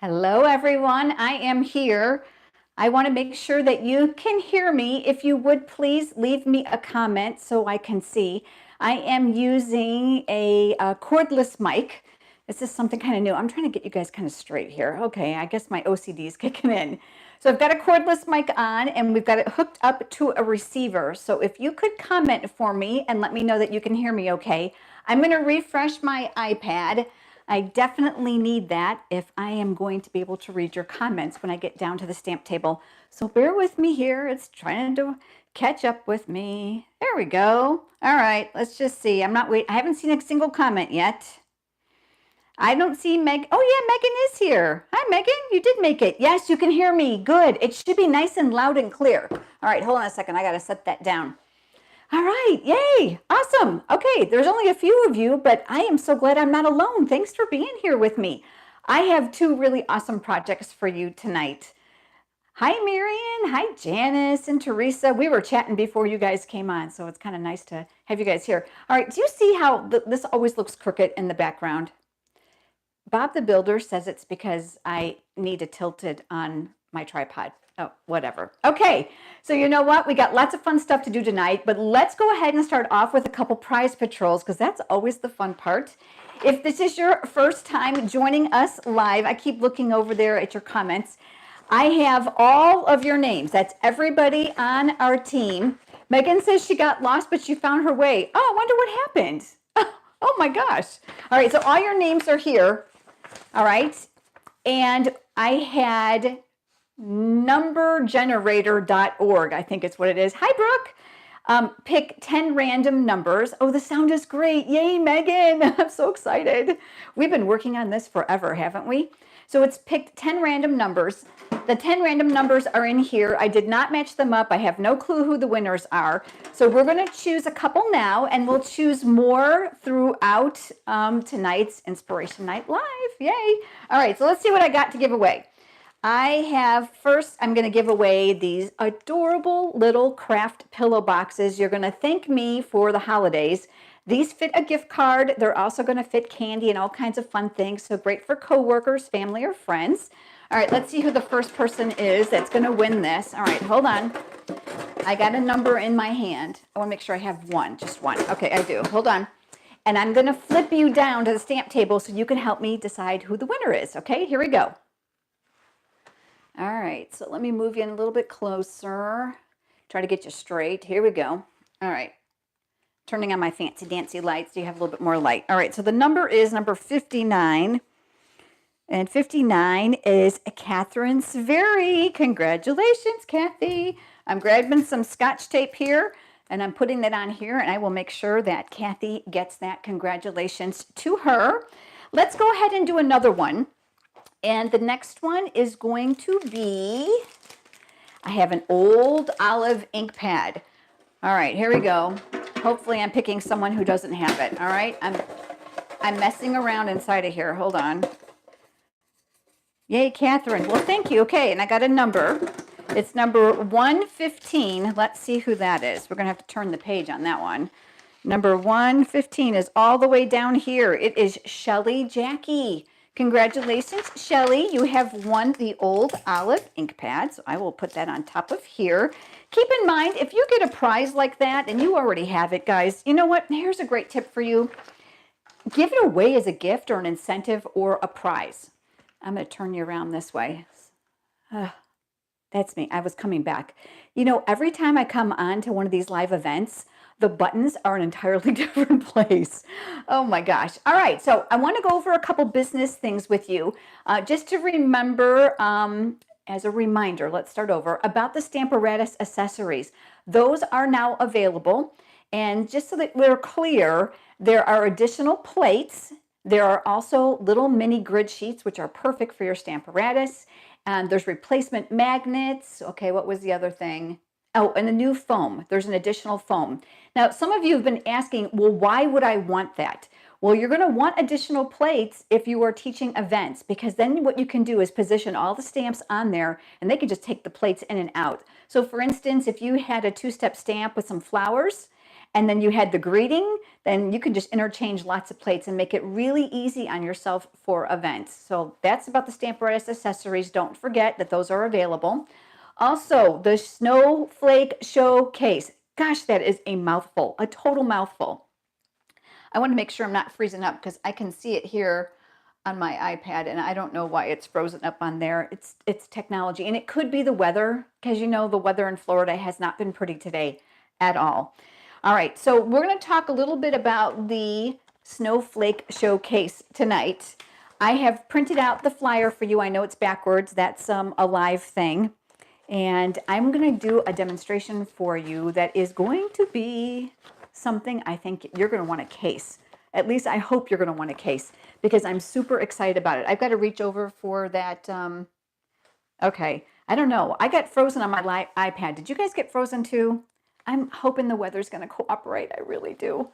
Hello, everyone. I am here. I want to make sure that you can hear me. If you would please leave me a comment so I can see. I am using a cordless mic. This is something kind of new. I'm trying to get you guys kind of straight here. Okay, I guess my OCD is kicking in. So I've got a cordless mic on and we've got it hooked up to a receiver. So if you could comment for me and let me know that you can hear me okay. I'm going to refresh my iPad. I definitely need that if I am going to be able to read your comments when I get down to the stamp table. So bear with me here. It's trying to catch up with me. There we go. All right, let's just see. I haven't seen a single comment yet. I don't see Meg. Oh yeah, Megan is here. Hi Megan, you did make it. Yes, you can hear me. Good. It should be nice and loud and clear. All right, hold on a second. I got to set that down. All right, yay, awesome. Okay, there's only a few of you, but I am so glad I'm not alone. Thanks for being here with me. I have two really awesome projects for you tonight. Hi, Marion. Hi, Janice and Teresa. We were chatting before you guys came on, so it's kind of nice to have you guys here. All right, do you see how this always looks crooked in the background? Bob the Builder says it's because I need to tilt it on my tripod. Oh, whatever. Okay, so you know what? We got lots of fun stuff to do tonight, but let's go ahead and start off with a couple prize patrols because that's always the fun part. If this is your first time joining us live, I keep looking over there at your comments. I have all of your names. That's everybody on our team. Megan says she got lost, but she found her way. Oh, I wonder what happened. Oh my gosh. All right, so all your names are here. All right, and I had numbergenerator.org, I think it's what it is. Hi, Brooke. Pick 10 random numbers. Oh, the sound is great. Yay, Megan. I'm so excited. We've been working on this forever, haven't we? So it's picked 10 random numbers. The 10 random numbers are in here. I did not match them up. I have no clue who the winners are. So we're going to choose a couple now, and we'll choose more throughout tonight's Inspiration Night Live. Yay. All right, so let's see what I got to give away. I'm going to give away these adorable little craft pillow boxes. You're going to thank me for the holidays. These fit a gift card. They're also going to fit candy and all kinds of fun things. So great for coworkers, family, or friends. All right, let's see who the first person is that's going to win this. All right, hold on. I got a number in my hand. I want to make sure I have one, just one. Okay, I do. Hold on. And I'm going to flip you down to the stamp table so you can help me decide who the winner is. Okay, here we go. All right, so let me move you in a little bit closer. Try to get you straight. Here we go. All right. Turning on my fancy dancy lights so you have a little bit more light. All right, so the number is number 59. And 59 is Catherine Sveri. Congratulations, Kathy. I'm grabbing some Scotch tape here, and I'm putting that on here, and I will make sure that Kathy gets that. Congratulations to her. Let's go ahead and do another one. And the next one is going to be, I have an old olive ink pad. All right, here we go. Hopefully I'm picking someone who doesn't have it. All right, I'm messing around inside of here. Hold on. Yay, Catherine. Well, thank you. Okay, and I got a number. It's number 115. Let's see who that is. We're going to have to turn the page on that one. Number 115 is all the way down here. It is Shelly Jackie. Congratulations, Shelly. You have won the old olive ink pad. So I will put that on top of here. Keep in mind, if you get a prize like that, and you already have it, guys, you know what? Here's a great tip for you. Give it away as a gift or an incentive or a prize. I'm going to turn you around this way. That's me. I was coming back. You know, every time I come on to one of these live events, the buttons are an entirely different place. Oh my gosh. All right. So I want to go over a couple business things with you. Just to remember, as a reminder, let's start over, about the Stamparatus accessories. Those are now available. And just so that we're clear, there are additional plates. There are also little mini grid sheets, which are perfect for your Stamparatus. And there's replacement magnets. Okay, what was the other thing? Oh, and the new foam. There's an additional foam. Now, some of you have been asking, well, why would I want that? Well, you're going to want additional plates if you are teaching events, because then what you can do is position all the stamps on there, and they can just take the plates in and out. So for instance, if you had a two-step stamp with some flowers, And then you had the greeting, then you can just interchange lots of plates and make it really easy on yourself for events. So that's about the Stamparatus accessories. Don't forget that those are available. Also, the Snowflake Showcase. Gosh, that is a mouthful, a total mouthful. I want to make sure I'm not freezing up because I can see it here on my iPad and I don't know why it's frozen up on there. It's technology, and it could be the weather, because you know the weather in Florida has not been pretty today at all. All right, so we're going to talk a little bit about the Snowflake Showcase tonight. I have printed out the flyer for you. I know it's backwards. That's a live thing. And I'm going to do a demonstration for you that is going to be something I think you're going to want a case. At least I hope you're going to want a case, because I'm super excited about it. I've got to reach over for that. Okay, I don't know. I got frozen on my iPad. Did you guys get frozen too? I'm hoping the weather's going to cooperate. I really do.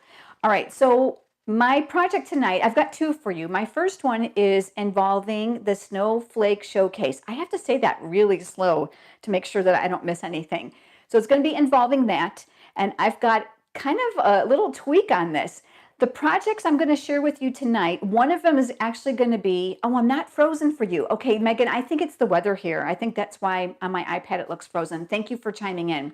All right, so my project tonight, I've got two for you. My first one is involving the Snowflake Showcase. I have to say that really slow to make sure that I don't miss anything. So it's going to be involving that, and I've got kind of a little tweak on this. The projects I'm going to share with you tonight, one of them is actually going to be, oh, I'm not frozen for you. Okay, Megan, I think it's the weather here. I think that's why on my iPad it looks frozen. Thank you for chiming in.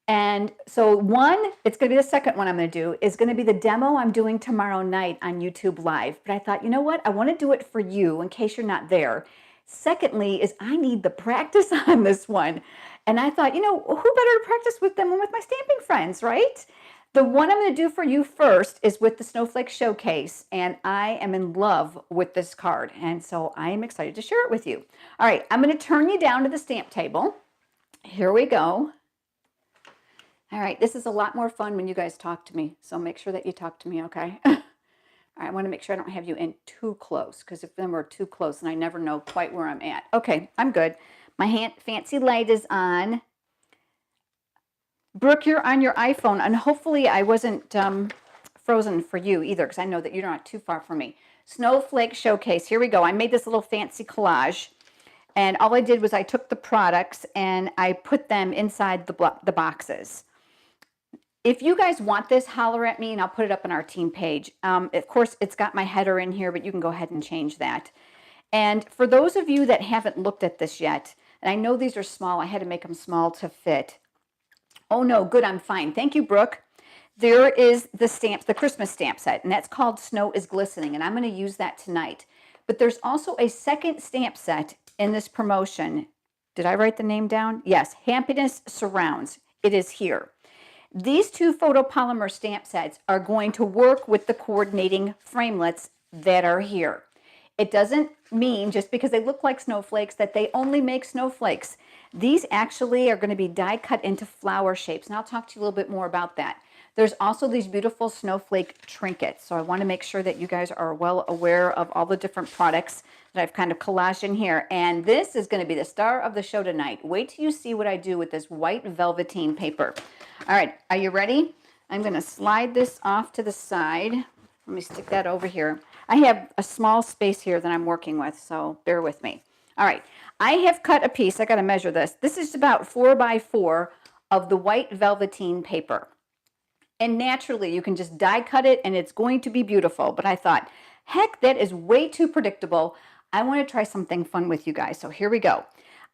And so one, it's going to be the second one I'm going to do, is going to be the demo I'm doing tomorrow night on YouTube Live. But I thought, you know what? I want to do it for you in case you're not there. Secondly is I need the practice on this one. And I thought, you know, who better to practice with than with my stamping friends, right? The one I'm going to do for you first is with the Snowflake Showcase, and I am in love with this card. And so I am excited to share it with you. All right, I'm going to turn you down to the stamp table. Here we go. All right, this is a lot more fun when you guys talk to me, so make sure that you talk to me, okay? All right, I want to make sure I don't have you in too close, because if then we're too close, and I never know quite where I'm at. Okay, I'm good. My fancy light is on. Brooke, you're on your iPhone, and hopefully I wasn't frozen for you either, because I know that you're not too far from me. Snowflake Showcase, here we go. I made this little fancy collage, and all I did was I took the products and I put them inside the boxes. If you guys want this, holler at me and I'll put it up on our team page. Of course, it's got my header in here, but you can go ahead and change that. And for those of you that haven't looked at this yet, and I know these are small, I had to make them small to fit. Oh no, good, I'm fine. Thank you, Brooke. There is the stamps, the Christmas stamp set, and that's called Snow is Glistening, and I'm going to use that tonight. But there's also a second stamp set in this promotion. Did I write the name down? Yes, Happiness Surrounds. It is here. These two photopolymer stamp sets are going to work with the coordinating framelits that are here. It doesn't mean just because they look like snowflakes that they only make snowflakes. These actually are going to be die cut into flower shapes, and I'll talk to you a little bit more about that. There's also these beautiful snowflake trinkets, so I want to make sure that you guys are well aware of all the different products that I've kind of collaged in here. And this is going to be the star of the show tonight. Wait till you see what I do with this white velveteen paper. All right, are you ready? I'm going to slide this off to the side. Let me stick that over here. I have a small space here that I'm working with, so bear with me. All right, I have cut a piece. I got to measure this. This is about 4 by 4 of the white velveteen paper. And naturally, you can just die cut it and it's going to be beautiful. But I thought, heck, that is way too predictable. I want to try something fun with you guys. So here we go.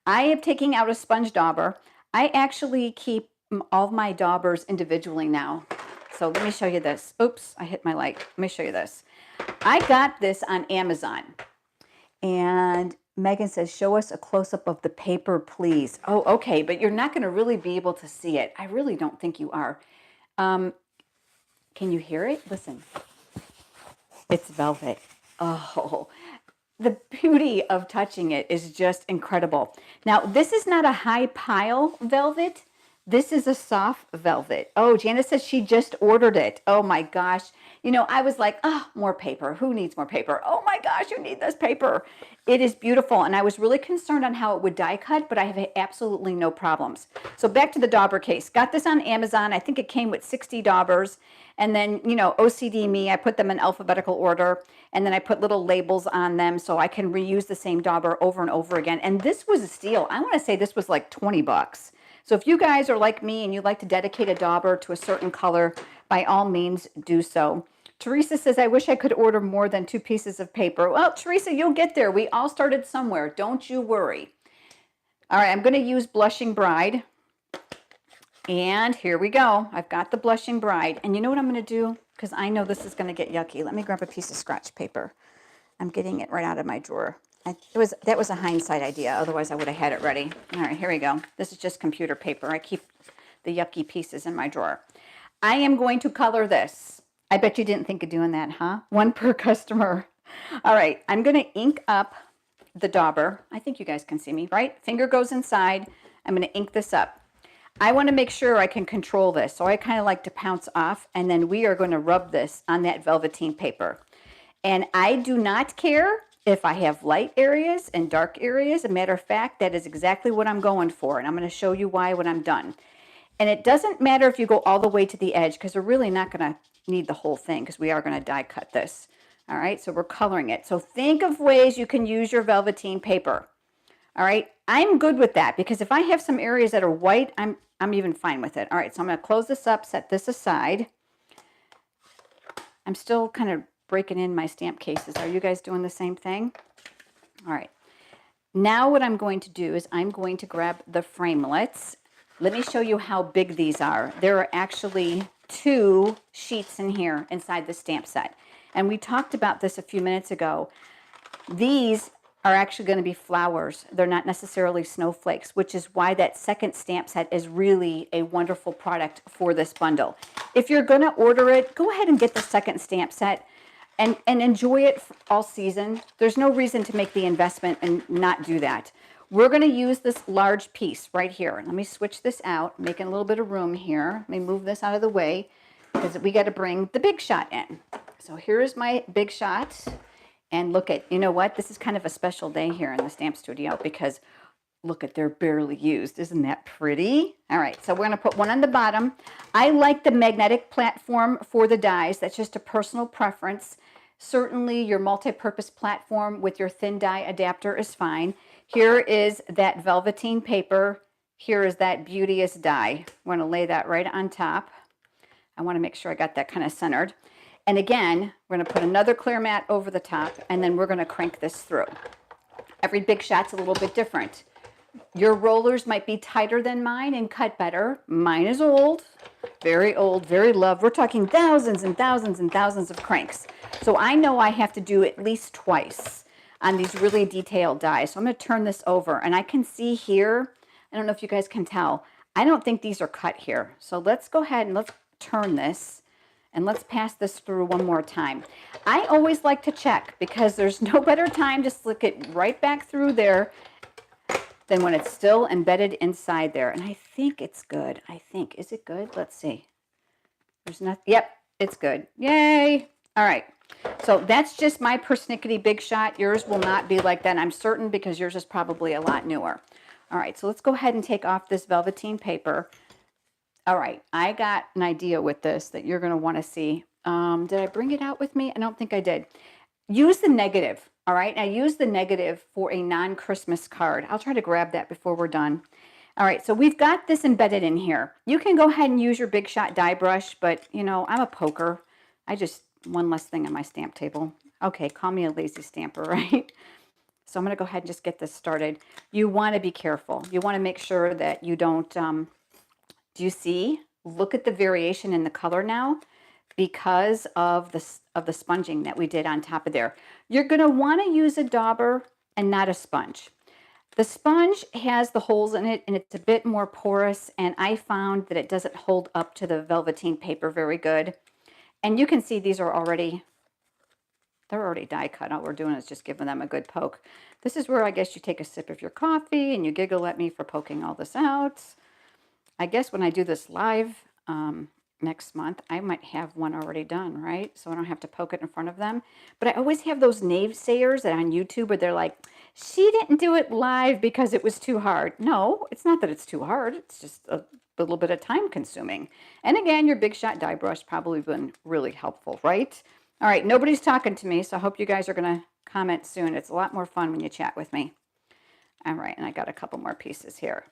I am taking out a sponge dauber. I actually keep all of my daubers individually now. So let me show you this. Oops, I hit my light. Let me show you this. I got this on Amazon. And Megan says, show us a close-up of the paper, please. Oh, okay, but you're not going to really be able to see it. I really don't think you are. Can you hear it? Listen. It's velvet. Oh, the beauty of touching it is just incredible. Now, this is not a high pile velvet. This is a soft velvet. Oh, Janice says she just ordered it. Oh my gosh. You know, I was like, oh, more paper. Who needs more paper? Oh my gosh, you need this paper. It is beautiful. And I was really concerned on how it would die cut, but I have absolutely no problems. So back to the dauber case. Got this on Amazon. I think it came with 60 daubers. And then, you know, OCD me, I put them in alphabetical order. And then I put little labels on them so I can reuse the same dauber over and over again. And this was a steal. I want to say this was like 20 bucks. So if you guys are like me and you like to dedicate a dauber to a certain color, by all means do so. Teresa says, I wish I could order more than 2 pieces of paper. Well, Teresa, you'll get there. We all started somewhere. Don't you worry. All right, I'm going to use Blushing Bride. And here we go. I've got the Blushing Bride. And you know what I'm going to do? Because I know this is going to get yucky. Let me grab a piece of scratch paper. I'm getting it right out of my drawer. That was a hindsight idea. Otherwise, I would have had it ready. All right, here we go. This is just computer paper. I keep the yucky pieces in my drawer. I am going to color this. I bet you didn't think of doing that, huh? 1 per customer. All right, I'm going to ink up the dauber. I think you guys can see me, right? Finger goes inside. I'm going to ink this up. I want to make sure I can control this, so I kind of like to pounce off, and then we are going to rub this on that velveteen paper. And I do not care if I have light areas and dark areas. As a matter of fact, that is exactly what I'm going for, and I'm going to show you why when I'm done. And it doesn't matter if you go all the way to the edge, because we're really not going to need the whole thing, because we are going to die cut this. All right, so we're coloring it. So think of ways you can use your velveteen paper. All right, I'm good with that, because if I have some areas that are white, I'm even fine with it. All right, so I'm going to close this up, set this aside. I'm still kind of breaking in my stamp cases. Are you guys doing the same thing? All right. Now what I'm going to do is I'm going to grab the framelits. Let me show you how big these are. There are actually 2 sheets in here inside the stamp set. And we talked about this a few minutes ago. These are actually going to be flowers. They're not necessarily snowflakes, which is why that second stamp set is really a wonderful product for this bundle. If you're going to order it, go ahead and get the second stamp set and enjoy it all season. There's no reason to make the investment and not do that. We're going to use this large piece right here. Let me switch this out, making a little bit of room here. Let me move this out of the way because we got to bring the Big Shot in. So here's my Big Shot. And look at, you know what? This is kind of a special day here in the stamp studio because look at, they're barely used. Isn't that pretty? All right, so we're going to put one on the bottom. I like the magnetic platform for the dies. That's just a personal preference. Certainly your multi-purpose platform with your thin die adapter is fine. Here is that velveteen paper. Here is that beauteous die. I'm going to lay that right on top. I want to make sure I got that kind of centered. And again, we're going to put another clear mat over the top, and then we're going to crank this through. Every Big Shot's a little bit different. Your rollers might be tighter than mine and cut better. Mine is old, very loved. We're talking thousands and thousands and thousands of cranks. So I know I have to do at least twice on these really detailed dies. So I'm going to turn this over, and I can see here, I don't know if you guys can tell, I don't think these are cut here. So let's go ahead and let's turn this. And let's pass this through one more time. I always like to check because there's no better time to slick it right back through there than when it's still embedded inside there. And I think it's good. I think. Is it good? Let's see. There's nothing. Yep, it's good. Yay. All right. So that's just my persnickety Big Shot. Yours will not be like that, I'm certain, because yours is probably a lot newer. All right. So let's go ahead and take off this velveteen paper. All right, I got an idea with this that you're going to want to see. Did I bring it out with me? I don't think I did. Use the negative, all right? Now use the negative for a non-Christmas card. I'll try to grab that before we're done. All right, so we've got this embedded in here. You can go ahead and use your Big Shot die brush, but, you know, I'm a poker. I just, one less thing on my stamp table. Okay, call me a lazy stamper, right? So I'm going to go ahead and just get this started. You want to be careful. You want to make sure that you don't... do you see? Look at the variation in the color now because of the sponging that we did on top of there. You're going to want to use a dauber and not a sponge. The sponge has the holes in it and it's a bit more porous, and I found that it doesn't hold up to the velveteen paper very good. And you can see these are already, they're already die cut. All we're doing is just giving them a good poke. This is where I guess you take a sip of your coffee and you giggle at me for poking all this out. I guess when I do this live next month, I might have one already done, right? So I don't have to poke it in front of them. But I always have those naysayers that on YouTube where they're like, she didn't do it live because it was too hard. No, it's not that it's too hard. It's just a little bit of time consuming. And again, your Big Shot die brush probably been really helpful, right? All right, nobody's talking to me, so I hope you guys are going to comment soon. It's a lot more fun when you chat with me. All right, and I got a couple more pieces here.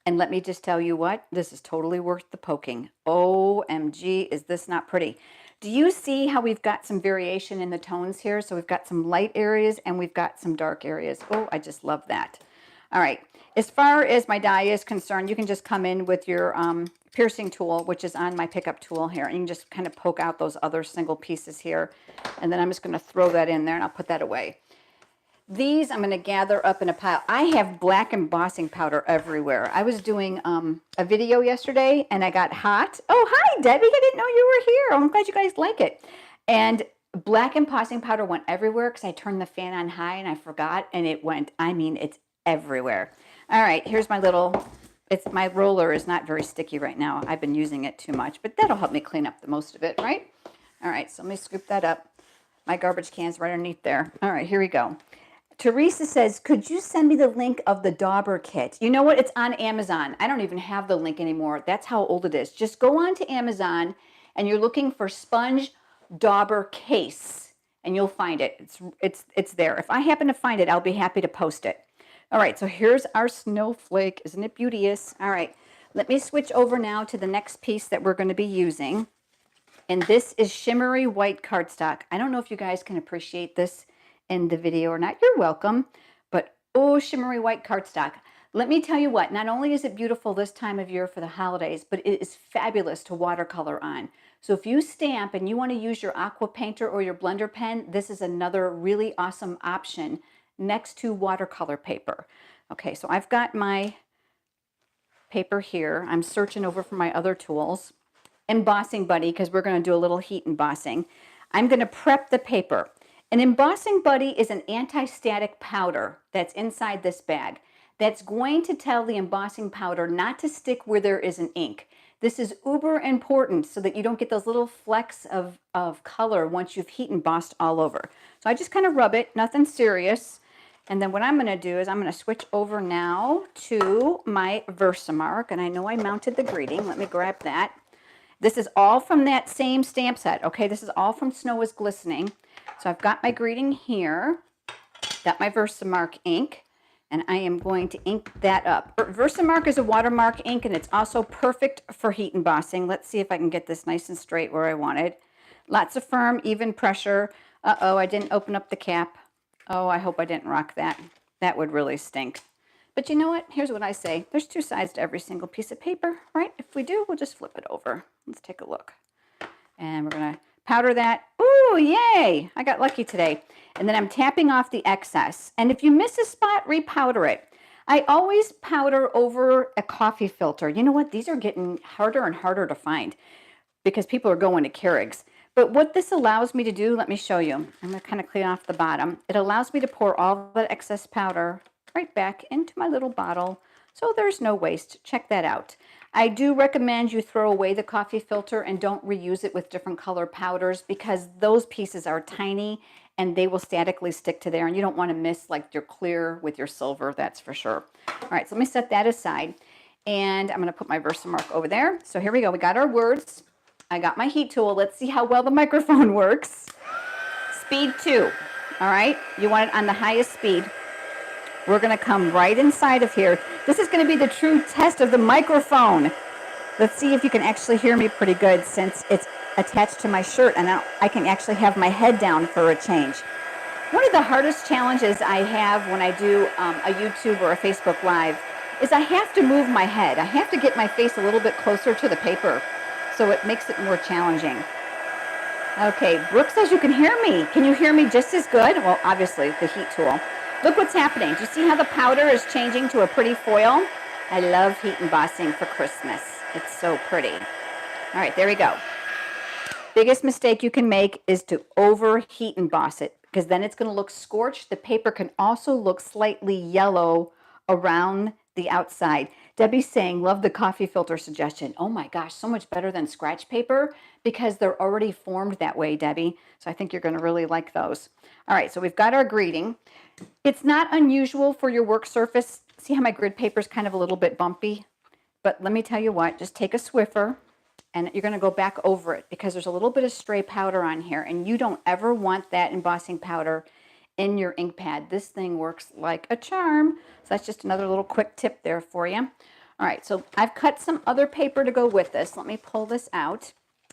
And let me just tell you what, this is totally worth the poking. OMG, is this not pretty? Do you see how we've got some variation in the tones here? So we've got some light areas and we've got some dark areas. Oh, I just love that. All right, as far as my die is concerned, you can just come in with your piercing tool, which is on my pickup tool here, and you can just kind of poke out those other single pieces here. And then I'm just gonna throw that in there and I'll put that away. These I'm going to gather up in a pile. I have black embossing powder everywhere. I was doing a video yesterday and I got hot. Oh, hi, Debbie. I didn't know you were here. I'm glad you guys like it. And black embossing powder went everywhere because I turned the fan on high and I forgot. And it went, I mean, it's everywhere. All right, here's my little, my roller is not very sticky right now. I've been using it too much, but that'll help me clean up the most of it, right? All right, so let me scoop that up. My garbage can's right underneath there. All right, here we go. Teresa says, could you send me the link of the dauber kit? You know what? It's on Amazon. I don't even have the link anymore. That's how old it is. Just go on to Amazon and you're looking for sponge dauber case and you'll find it. It's there. If I happen to find it, I'll be happy to post it. All right, so here's our snowflake. Isn't it beauteous? All right, let me switch over now to the next piece that we're going to be using. And this is shimmery white cardstock. I don't know if you guys can appreciate this in the video or not. You're welcome. But oh, shimmery white cardstock. Let me tell you what, not only is it beautiful this time of year for the holidays, but it is fabulous to watercolor on. So if you stamp and you want to use your aqua painter or your blender pen, this is another really awesome option next to watercolor paper. Okay, so I've got my paper here. I'm searching over for my other tools. Embossing Buddy, because we're going to do a little heat embossing. I'm going to prep the paper. An Embossing Buddy is an anti-static powder that's inside this bag that's going to tell the embossing powder not to stick where there is an ink. This is uber important so that you don't get those little flecks of color once you've heat embossed all over. So I just kind of rub it, nothing serious. And then what I'm going to do is I'm going to switch over now to my Versamark. And I know I mounted the greeting. Let me grab that. This is all from that same stamp set, okay? This is all from Snow is Glistening. So I've got my greeting here, got my Versamark ink, and I am going to ink that up. Versamark is a watermark ink, and it's also perfect for heat embossing. Let's see if I can get this nice and straight where I want it. Lots of firm, even pressure. Uh-oh, I didn't open up the cap. Oh, I hope I didn't rock that. That would really stink. But you know what? Here's what I say. There's two sides to every single piece of paper, right? If we do, we'll just flip it over. Let's take a look. And we're going to powder that. Ooh, yay! I got lucky today. And then I'm tapping off the excess. And if you miss a spot, repowder it. I always powder over a coffee filter. You know what? These are getting harder and harder to find because people are going to Keurigs. But what this allows me to do, let me show you. I'm going to kind of clean off the bottom. It allows me to pour all the excess powder right back into my little bottle, so there's no waste. Check that out. I do recommend you throw away the coffee filter and don't reuse it with different color powders because those pieces are tiny and they will statically stick to there, and you don't want to miss like your clear with your silver, that's for sure. All right, so let me set that aside, and I'm going to put my Versamark over there. So here we go. We got our words. I got my heat tool. Let's see how well the microphone works. Speed 2. All right, you want it on the highest speed. We're going to come right inside of here. This is going to be the true test of the microphone. Let's see if you can actually hear me pretty good since it's attached to my shirt and I can actually have my head down for a change. One of the hardest challenges I have when I do a YouTube or a Facebook Live is I have to move my head. I have to get my face a little bit closer to the paper, so it makes it more challenging. Okay, Brooke says you can hear me. Can you hear me just as good? Well, obviously, the heat tool. Look what's happening. Do you see how the powder is changing to a pretty foil? I love heat embossing for Christmas. It's so pretty. All right, there we go. Biggest mistake you can make is to overheat emboss it because then it's going to look scorched. The paper can also look slightly yellow around the outside. Debbie's saying, love the coffee filter suggestion. Oh my gosh, so much better than scratch paper because they're already formed that way, Debbie. So I think you're going to really like those. All right, so we've got our greeting. It's not unusual for your work surface. See how my grid paper is kind of a little bit bumpy? But let me tell you what, just take a Swiffer and you're going to go back over it because there's a little bit of stray powder on here and you don't ever want that embossing powder in your ink pad. This thing works like a charm. So that's just another little quick tip there for you. All right, so I've cut some other paper to go with this. Let me pull this out.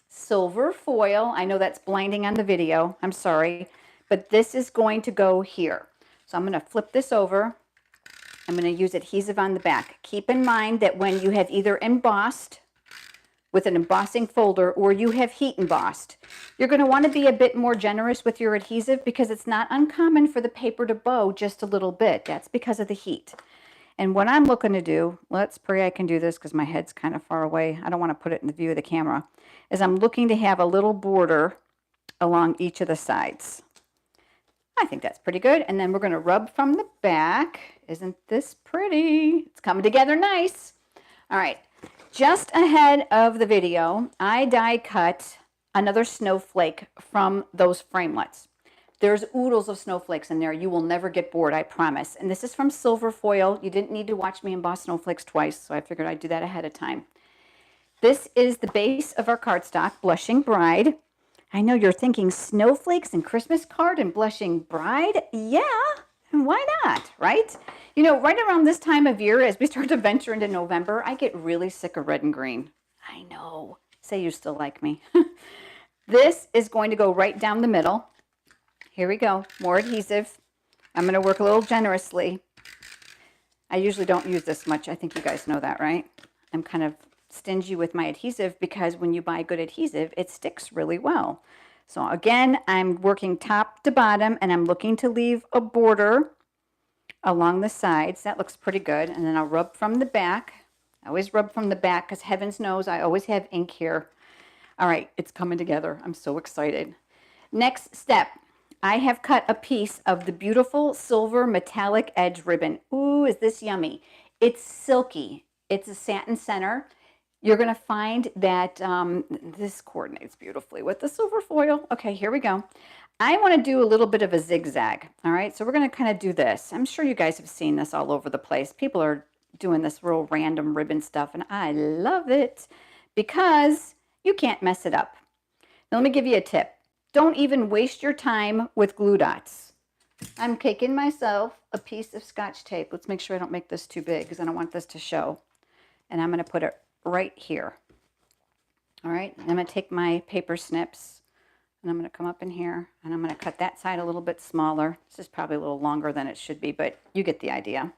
Silver foil. I know that's blinding on the video. I'm sorry, but this is going to go here. So I'm going to flip this over. I'm going to use adhesive on the back. Keep in mind that when you have either embossed with an embossing folder or you have heat embossed, you're going to want to be a bit more generous with your adhesive because it's not uncommon for the paper to bow just a little bit. That's because of the heat. And what I'm looking to do, let's pray I can do this because my head's kind of far away. I don't want to put it in the view of the camera, is I'm looking to have a little border along each of the sides. I think that's pretty good. And then we're going to rub from the back. Isn't this pretty? It's coming together nice. All right. Just ahead of the video, I die cut another snowflake from those framelits. There's oodles of snowflakes in there. You will never get bored, I promise. And this is from silver foil. You didn't need to watch me emboss snowflakes twice, so I figured I'd do that ahead of time. This is the base of our cardstock, Blushing Bride. I know you're thinking snowflakes and Christmas card and Blushing Bride. Yeah, and why not, right? You know, right around this time of year, as we start to venture into November, I get really sick of red and green. I know. Say you still like me. This is going to go right down the middle. Here we go. More adhesive. I'm going to work a little generously. I usually don't use this much. I think you guys know that, right? I'm kind of stingy with my adhesive because when you buy good adhesive, it sticks really well. So again, I'm working top to bottom and I'm looking to leave a border along the sides. That looks pretty good. And then I'll rub from the back. I always rub from the back because heavens knows I always have ink here. All right, it's coming together. I'm so excited. Next step, I have cut a piece of the beautiful silver metallic edge ribbon. Ooh, is this yummy? It's silky. It's a satin center. You're going to find that this coordinates beautifully with the silver foil. Okay, here we go. I want to do a little bit of a zigzag. All right, so we're going to kind of do this. I'm sure you guys have seen this all over the place. People are doing this real random ribbon stuff, and I love it because you can't mess it up. Now, let me give you a tip. Don't even waste your time with glue dots. I'm taking myself a piece of Scotch tape. Let's make sure I don't make this too big because I don't want this to show. And I'm going to put it right here. All right, I'm going to take my paper snips and I'm going to come up in here and I'm going to cut that side a little bit smaller. This is probably a little longer than it should be, but you get the idea.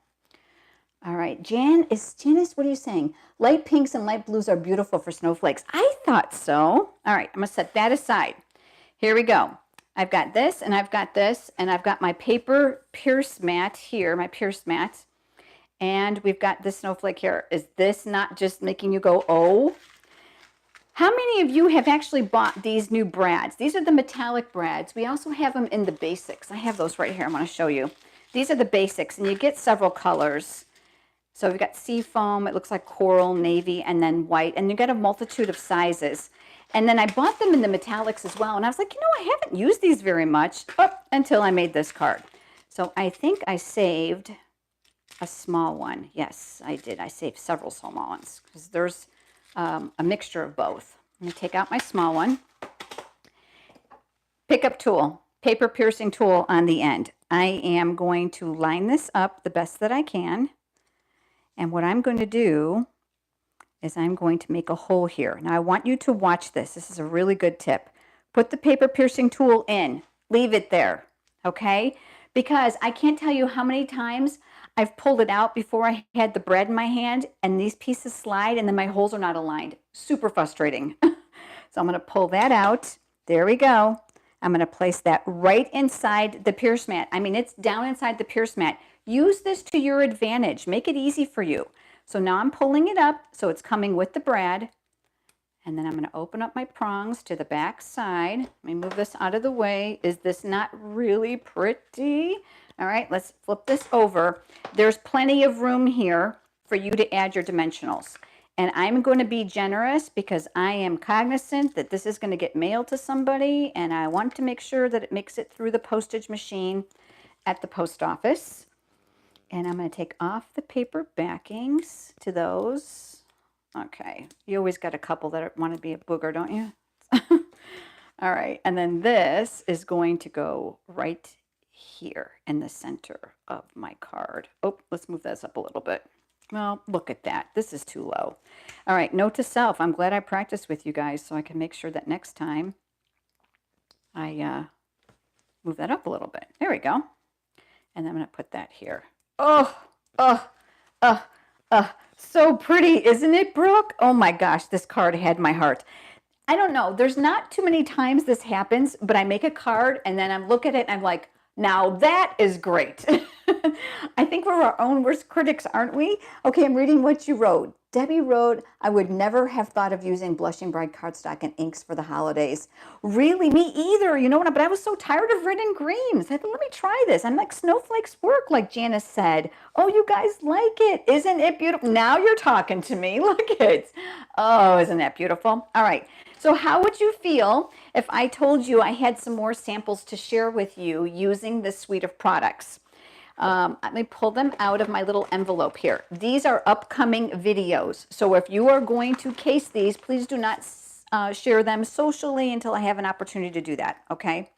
All right, Janice, what are you saying? Light pinks and light blues are beautiful for snowflakes. I thought so. All right, I'm going to set that aside. Here we go. I've got this and I've got this and I've got my paper pierce mat here, my pierce mat. And we've got this snowflake here. Is this not just making you go, oh? How many of you have actually bought these new brads? These are the metallic brads. We also have them in the basics. I have those right here. I want to show you. These are the basics, and you get several colors. So we've got sea foam. It looks like coral, navy, and then white. And you get a multitude of sizes. And then I bought them in the metallics as well. And I was like, you know, I haven't used these very much until I made this card. So I think I saved a small one. Yes, I did. I saved several small ones because there's a mixture of both. I'm going to take out my small one. Pickup tool, paper piercing tool on the end. I am going to line this up the best that I can. And what I'm going to do is I'm going to make a hole here. Now I want you to watch this. This is a really good tip. Put the paper piercing tool in. Leave it there, okay? Because I can't tell you how many times I've pulled it out before I had the bread in my hand and these pieces slide and then my holes are not aligned. Super frustrating. So I'm going to pull that out. There we go. I'm going to place that right inside the pierce mat. I mean, it's down inside the pierce mat. Use this to your advantage. Make it easy for you. So now I'm pulling it up so it's coming with the brad. And then I'm going to open up my prongs to the back side. Let me move this out of the way. Is this not really pretty? All right, let's flip this over. There's plenty of room here for you to add your dimensionals. And I'm going to be generous because I am cognizant that this is going to get mailed to somebody and I want to make sure that it makes it through the postage machine at the post office. And I'm going to take off the paper backings to those. Okay, you always got a couple that want to be a booger, don't you? All right, and then this is going to go right here in the center of my card. Oh, let's move this up a little bit. Well, look at that. This is too low. All right, note to self. I'm glad I practiced with you guys so I can make sure that next time I move that up a little bit. There we go. And I'm going to put that here. Oh, oh, oh, so pretty, isn't it, Brooke? Oh my gosh, this card had my heart. I don't know. There's not too many times this happens, but I make a card and then I'm looking at it and I'm like, now that is great. I think we're our own worst critics, aren't we? Okay, I'm reading what you wrote. Debbie wrote, I would never have thought of using Blushing Bride cardstock and inks for the holidays. Really, me either. You know what? But I was so tired of red and greens. I thought, let me try this. I'm like, snowflakes work, like Janice said. Oh, you guys like it. Isn't it beautiful? Now you're talking to me. Look at it. Oh, isn't that beautiful? All right. So how would you feel if I told you I had some more samples to share with you using this suite of products? Let me pull them out of my little envelope here. These are upcoming videos. So if you are going to case these, please do not share them socially until I have an opportunity to do that, okay?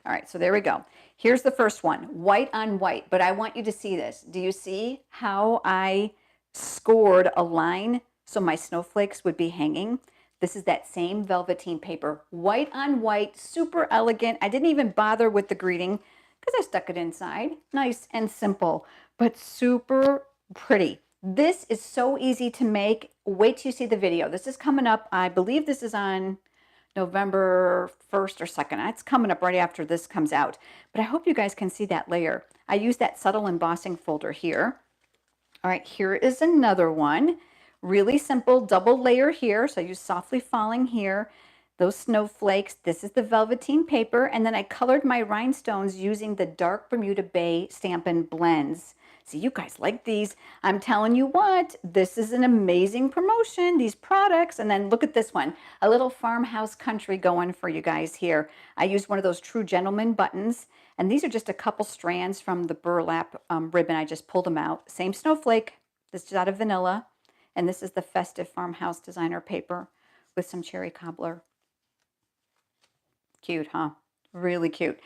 All right, so there we go. Here's the first one, white on white, but I want you to see this. Do you see how I scored a line so my snowflakes would be hanging? This is that same velveteen paper, white on white, super elegant. I didn't even bother with the greeting because I stuck it inside. Nice and simple, but super pretty. This is so easy to make. Wait till you see the video. This is coming up. I believe this is on November 1st or 2nd. It's coming up right after this comes out. But I hope you guys can see that layer. I use that subtle embossing folder here. All right, here is another one. Really simple double layer here. So I use Softly Falling here. Those snowflakes, this is the velveteen paper, and then I colored my rhinestones using the dark Bermuda Bay Stampin' Blends. See, you guys like these. I'm telling you what, this is an amazing promotion, these products. And then look at this one, a little farmhouse country going for you guys here. I used one of those True Gentleman buttons, and these are just a couple strands from the burlap ribbon. I just pulled them out. Same snowflake, this is out of vanilla, and this is the festive farmhouse designer paper with some cherry cobbler. Cute, huh? Really cute.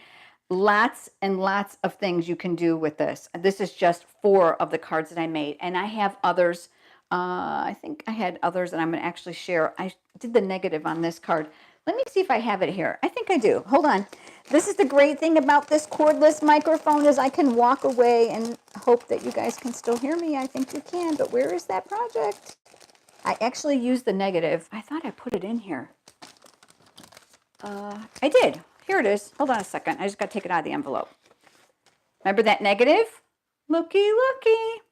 Lots and lots of things you can do with this. This is just 4 of the cards that I made, and I have others. I think I had others that I'm going to actually share. I did the negative on this card. Let me see if I have it here. I think I do. Hold on. This is the great thing about this cordless microphone is I can walk away and hope that you guys can still hear me. I think you can, but where is that project? I actually used the negative. I thought I put it in here. I did. Here it is. Hold on a second. I just got to take it out of the envelope. Remember that negative? Looky, looky.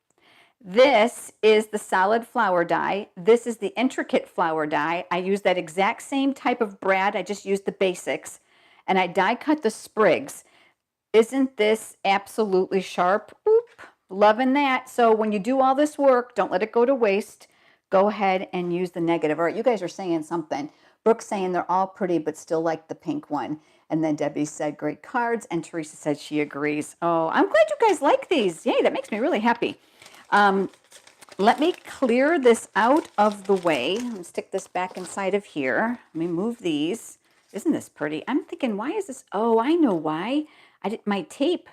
This is the solid flower die. This is the intricate flower die. I used that exact same type of brad. I just used the basics. And I die cut the sprigs. Isn't this absolutely sharp? Oop, loving that. So when you do all this work, don't let it go to waste. Go ahead and use the negative. All right, you guys are saying something. Brooke's saying they're all pretty, but still like the pink one. And then Debbie said, great cards. And Teresa said she agrees. Oh, I'm glad you guys like these. Yay, that makes me really happy. Let me clear this out of the way. Let me stick this back inside of here. Let me move these. Isn't this pretty? I'm thinking, why is this? Oh, I know why. I did my tape.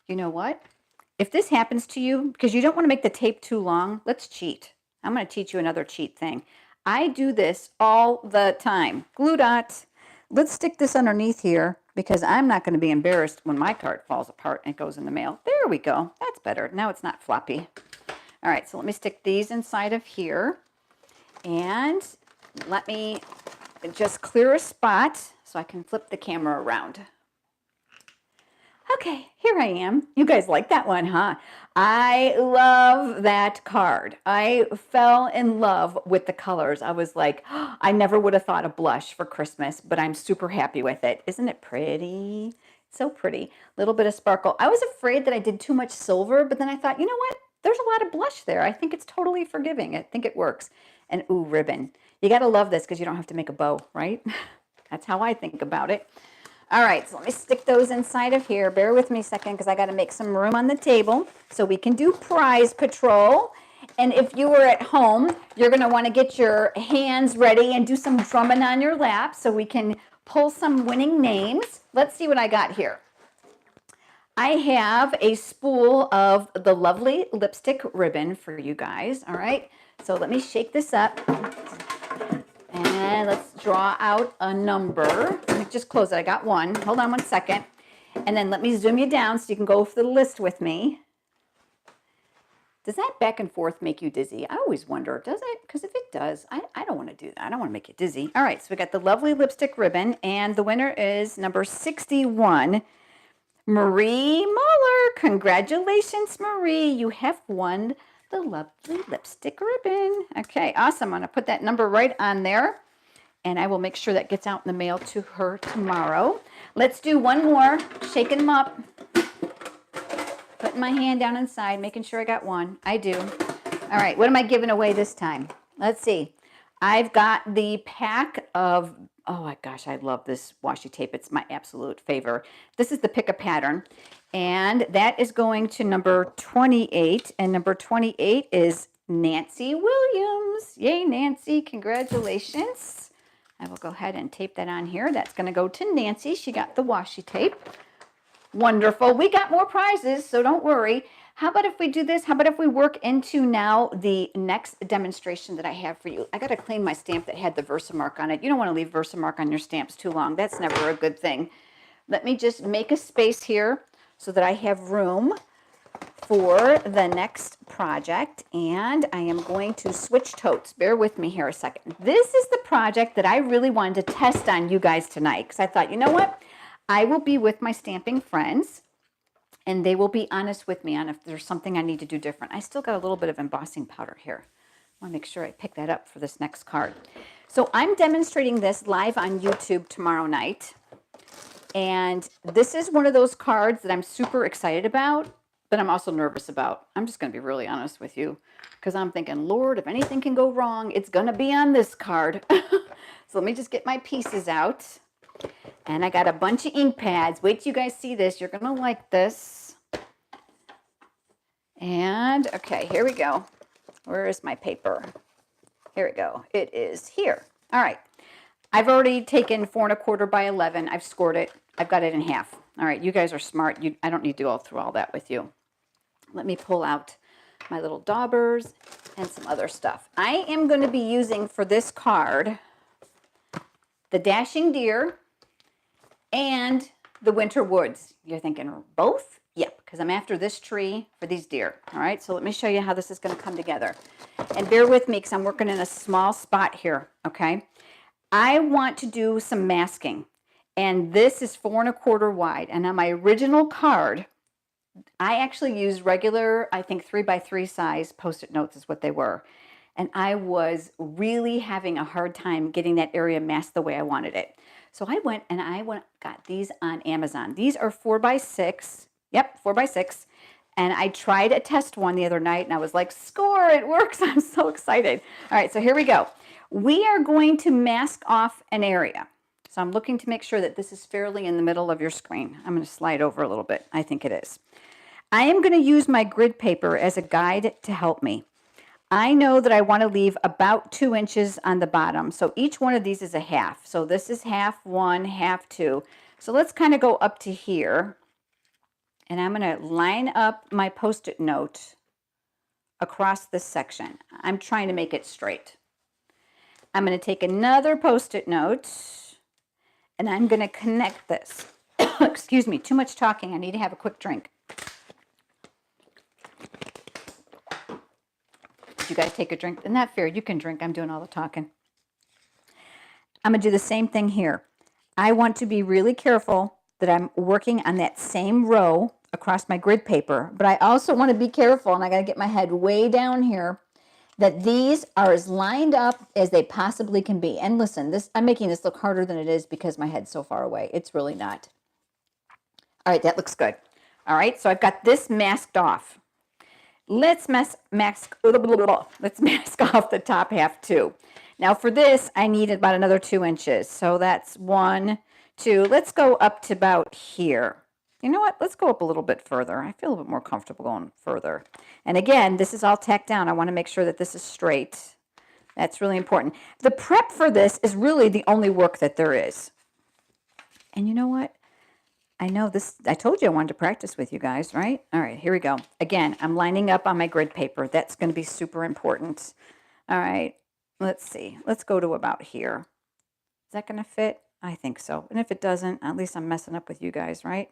You know what? If this happens to you, because you don't want to make the tape too long, let's cheat. I'm going to teach you another cheat thing. I do this all the time. Glue dot. Let's stick this underneath here because I'm not going to be embarrassed when my card falls apart and it goes in the mail. There we go. That's better. Now it's not floppy. All right, so let me stick these inside of here. And let me just clear a spot so I can flip the camera around. Okay, here I am. You guys like that one, huh? I love that card. I fell in love with the colors. I was like, oh, I never would have thought of blush for Christmas, but I'm super happy with it. Isn't it pretty? So pretty. Little bit of sparkle. I was afraid that I did too much silver, but then I thought, you know what? There's a lot of blush there. I think it's totally forgiving. I think it works. And ooh, ribbon. You got to love this because you don't have to make a bow, right? That's how I think about it. All right, so let me stick those inside of here. Bear with me a second because I got to make some room on the table so we can do prize patrol. And if you were at home, you're going to want to get your hands ready and do some drumming on your lap so we can pull some winning names. Let's see what I got here. I have a spool of the lovely lipstick ribbon for you guys. All right. So let me shake this up and let's draw out a number. Let me just close it. I got one. Hold on 1 second. And then let me zoom you down so you can go through the list with me. Does that back and forth make you dizzy? I always wonder, does it? Because if it does, I don't want to do that. I don't want to make you dizzy. All right, so we got the lovely lipstick ribbon, and the winner is number 61, Marie Muller. Congratulations, Marie. You have won the lovely lipstick ribbon. Okay, awesome. I'm going to put that number right on there, and I will make sure that gets out in the mail to her tomorrow. Let's do one more, shaking them up. Putting my hand down inside, making sure I got one. I do. All right, what am I giving away this time? Let's see. I've got the pack of, oh my gosh, I love this washi tape. It's my absolute favorite. This is the Pick a Pattern, and that is going to number 28, and number 28 is Nancy Williams. Yay, Nancy, congratulations. I will go ahead and tape that on here. That's going to go to Nancy. She got the washi tape. Wonderful. We got more prizes, so don't worry. How about if we do this? How about if we work into now the next demonstration that I have for you? I got to clean my stamp that had the Versamark on it. You don't want to leave Versamark on your stamps too long. That's never a good thing. Let me just make a space here so that I have room for the next project, and I am going to switch totes. Bear with me here a second. This is the project that I really wanted to test on you guys tonight, because I thought, you know what? I will be with my stamping friends, and they will be honest with me on if there's something I need to do different. I still got a little bit of embossing powder here. I want to make sure I pick that up for this next card. So I'm demonstrating this live on YouTube tomorrow night, and this is one of those cards that I'm super excited about, but I'm also nervous about. I'm just going to be really honest with you, because I'm thinking, Lord, if anything can go wrong, it's going to be on this card. So let me just get my pieces out. And I got a bunch of ink pads. Wait till you guys see this. You're going to like this. And, okay, here we go. Where is my paper? Here we go. It is here. All right. I've already taken 4 1/4 by 11. I've scored it. I've got it in half. All right, you guys are smart. I don't need to go through all that with you. Let me pull out my little daubers and some other stuff. I am going to be using for this card the Dashing Deer and the Winter Woods. You're thinking, both? Yep, because I'm after this tree for these deer. All right, so let me show you how this is going to come together. And bear with me because I'm working in a small spot here, okay? I want to do some masking. And this is 4 1/4 wide. And on my original card, I actually used regular, I think 3x3 size Post-it notes is what they were. And I was really having a hard time getting that area masked the way I wanted it. So I went and got these on Amazon. These are 4x6. Yep, 4x6. And I tried a test one the other night and I was like, score, it works. I'm so excited. All right, so here we go. We are going to mask off an area. So I'm looking to make sure that this is fairly in the middle of your screen. I'm going to slide over a little bit. I think it is. I am going to use my grid paper as a guide to help me. I know that I want to leave about 2 inches on the bottom. So each one of these is a half. So this is half 1, half 2. So let's kind of go up to here. And I'm going to line up my Post-it note across this section. I'm trying to make it straight. I'm going to take another Post-it note and I'm going to connect this. Excuse me, too much talking. I need to have a quick drink. You guys take a drink. Isn't that fair? You can drink. I'm doing all the talking. I'm going to do the same thing here. I want to be really careful that I'm working on that same row across my grid paper, but I also want to be careful, and I got to get my head way down here, that these are as lined up as they possibly can be. And listen, I'm making this look harder than it is because my head's so far away. It's really not. All right, that looks good. All right, so I've got this masked off. Let's mask off the top half too. Now for this, I need about another 2 inches. So that's 1, 2. Let's go up to about here. You know what? Let's go up a little bit further. I feel a bit more comfortable going further. And again, this is all tacked down. I want to make sure that this is straight. That's really important. The prep for this is really the only work that there is. And you know what? I know this, I told you I wanted to practice with you guys, right? All right, here we go. Again, I'm lining up on my grid paper. That's going to be super important. All right, let's see. Let's go to about here. Is that going to fit? I think so. And if it doesn't, at least I'm messing up with you guys, right?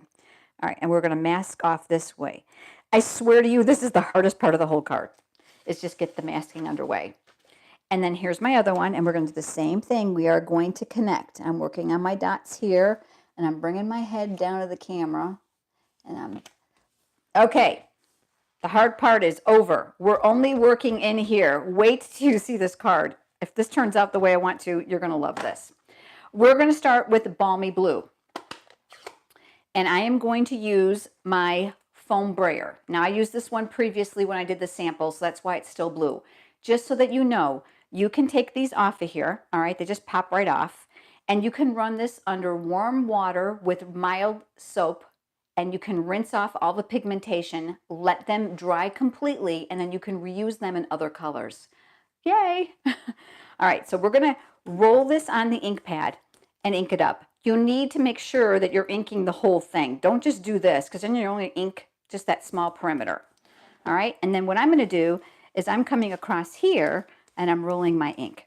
All right, and we're going to mask off this way. I swear to you, this is the hardest part of the whole card, is just get the masking underway. And then here's my other one, and we're going to do the same thing. We are going to connect. I'm working on my dots here, and I'm bringing my head down to the camera, and okay. The hard part is over. We're only working in here. Wait till you see this card. If this turns out the way I want to, you're going to love this. We're going to start with Balmy Blue. And I am going to use my foam brayer. Now, I used this one previously when I did the sample, so that's why it's still blue. Just so that you know, you can take these off of here. All right, they just pop right off. And you can run this under warm water with mild soap, and you can rinse off all the pigmentation, let them dry completely, and then you can reuse them in other colors. Yay! All right, so we're going to roll this on the ink pad and ink it up. You need to make sure that you're inking the whole thing. Don't just do this, because then you only ink just that small perimeter. All right, and then what I'm going to do is I'm coming across here and I'm rolling my ink.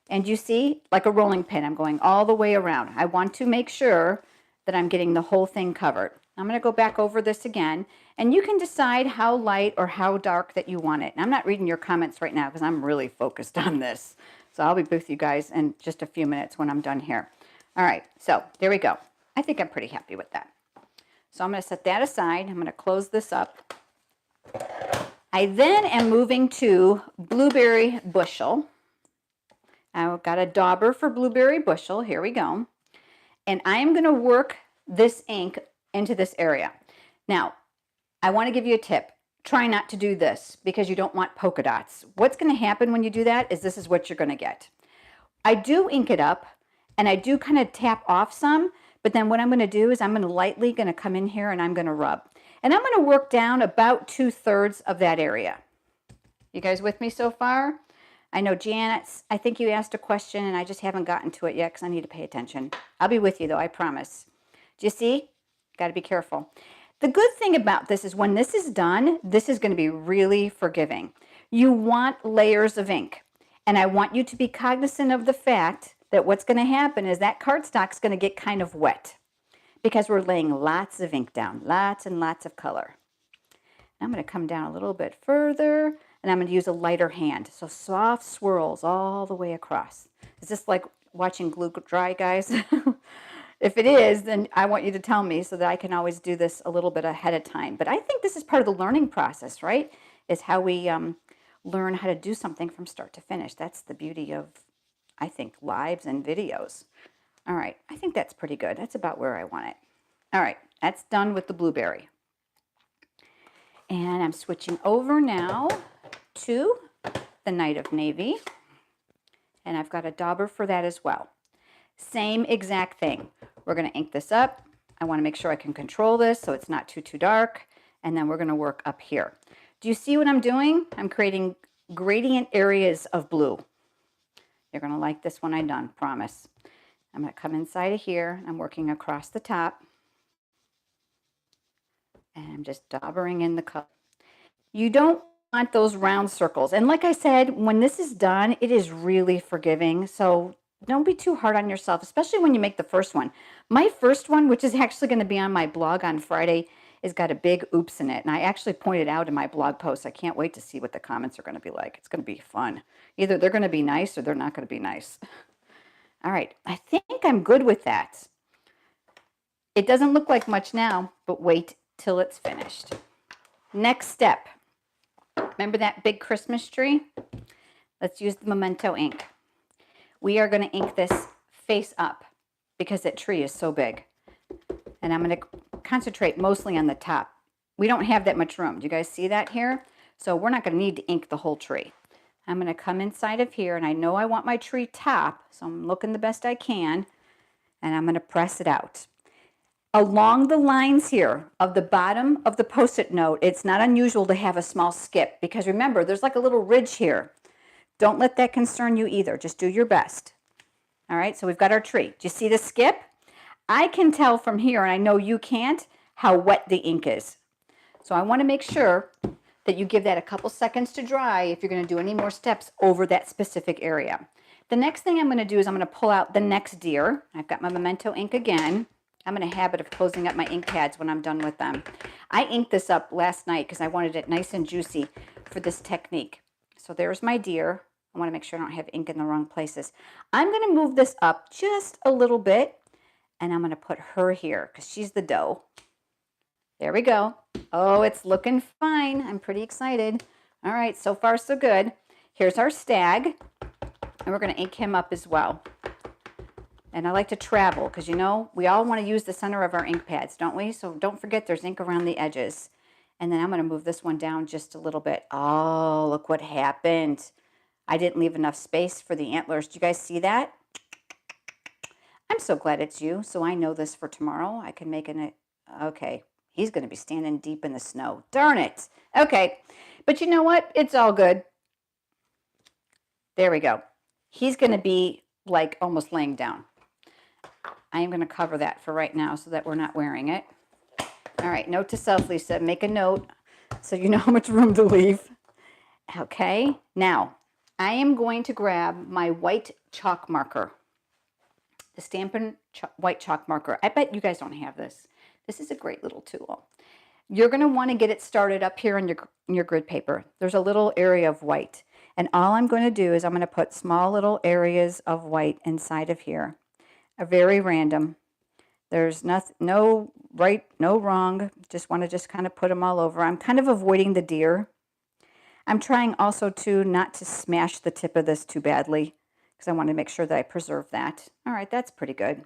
And you see, like a rolling pin, I'm going all the way around. I want to make sure that I'm getting the whole thing covered. I'm going to go back over this again, and you can decide how light or how dark that you want it. And I'm not reading your comments right now because I'm really focused on this. So I'll be with you guys in just a few minutes when I'm done here. All right, so there we go. I think I'm pretty happy with that. So I'm going to set that aside. I'm going to close this up. I then am moving to Blueberry Bushel. I've got a dauber for Blueberry Bushel. Here we go. And I am going to work this ink into this area. Now, I want to give you a tip. Try not to do this because you don't want polka dots. What's going to happen when you do that is this is what you're going to get. I do ink it up and I do kind of tap off some, but then what I'm going to do is I'm going to lightly come in here and I'm going to rub. And I'm going to work down about 2/3 of that area. You guys with me so far? I know Janet, I think you asked a question and I just haven't gotten to it yet because I need to pay attention. I'll be with you though, I promise. Do you see? Got to be careful. The good thing about this is when this is done, this is going to be really forgiving. You want layers of ink. And I want you to be cognizant of the fact that what's going to happen is that cardstock's going to get kind of wet because we're laying lots of ink down, lots and lots of color. I'm going to come down a little bit further and I'm going to use a lighter hand. So soft swirls all the way across. Is this like watching glue dry, guys? If it is, then I want you to tell me so that I can always do this a little bit ahead of time. But I think this is part of the learning process, right? Is how we learn how to do something from start to finish. That's the beauty of, I think, lives and videos. All right, I think that's pretty good. That's about where I want it. All right, that's done with the blueberry. And I'm switching over now to the Night of Navy. And I've got a dauber for that as well. Same exact thing. We're going to ink this up. I want to make sure I can control this so it's not too dark. And then we're going to work up here. Do you see what I'm doing? I'm creating gradient areas of blue. You're going to like this when I'm done, promise. I'm going to come inside of here. I'm working across the top. And I'm just daubering in the color. You don't want those round circles. And like I said, when this is done, it is really forgiving. So don't be too hard on yourself, especially when you make the first one. My first one, which is actually going to be on my blog on Friday, has got a big oops in it. And I actually pointed out in my blog post, I can't wait to see what the comments are going to be like. It's going to be fun. Either they're going to be nice or they're not going to be nice. All right, I think I'm good with that. It doesn't look like much now, but wait till it's finished. Next step. Remember that big Christmas tree? Let's use the Memento ink. We are going to ink this face up because that tree is so big. And I'm going to concentrate mostly on the top. We don't have that much room. Do you guys see that here? So we're not going to need to ink the whole tree. I'm going to come inside of here, and I know I want my tree top, so I'm looking the best I can, and I'm going to press it out. Along the lines here of the bottom of the Post-it note, it's not unusual to have a small skip because remember, there's like a little ridge here. Don't let that concern you either. Just do your best. All right, so we've got our tree. Do you see the skip? I can tell from here, and I know you can't, how wet the ink is. So I want to make sure that you give that a couple seconds to dry if you're going to do any more steps over that specific area. The next thing I'm going to do is I'm going to pull out the next deer. I've got my Memento ink again. I'm in a habit of closing up my ink pads when I'm done with them. I inked this up last night because I wanted it nice and juicy for this technique. So there's my deer. I want to make sure I don't have ink in the wrong places. I'm going to move this up just a little bit, and I'm going to put her here because she's the doe. There we go. Oh, it's looking fine. I'm pretty excited. All right, so far so good. Here's our stag, and we're going to ink him up as well. And I like to travel because, you know, we all want to use the center of our ink pads, don't we? So don't forget there's ink around the edges. And then I'm going to move this one down just a little bit. Oh, look what happened. I didn't leave enough space for the antlers. Do you guys see that? I'm so glad it's you, so I know this for tomorrow. I can make an, okay, he's going to be standing deep in the snow. Darn it. Okay, but you know what? It's all good. There we go. He's going to be like almost laying down. I am going to cover that for right now so that we're not wearing it. All right, note to self, Lisa, make a note so you know how much room to leave. Okay, now I am going to grab my white chalk marker, the Stampin' white chalk marker. I bet you guys don't have this. This is a great little tool. You're going to want to get it started up here in your grid paper. There's a little area of white, and all I'm going to do is I'm going to put small little areas of white inside of here. Very random. There's no right, no wrong. Just want to kind of put them all over. I'm kind of avoiding the deer. I'm trying also to not to smash the tip of this too badly because I want to make sure that I preserve that. All right, that's pretty good.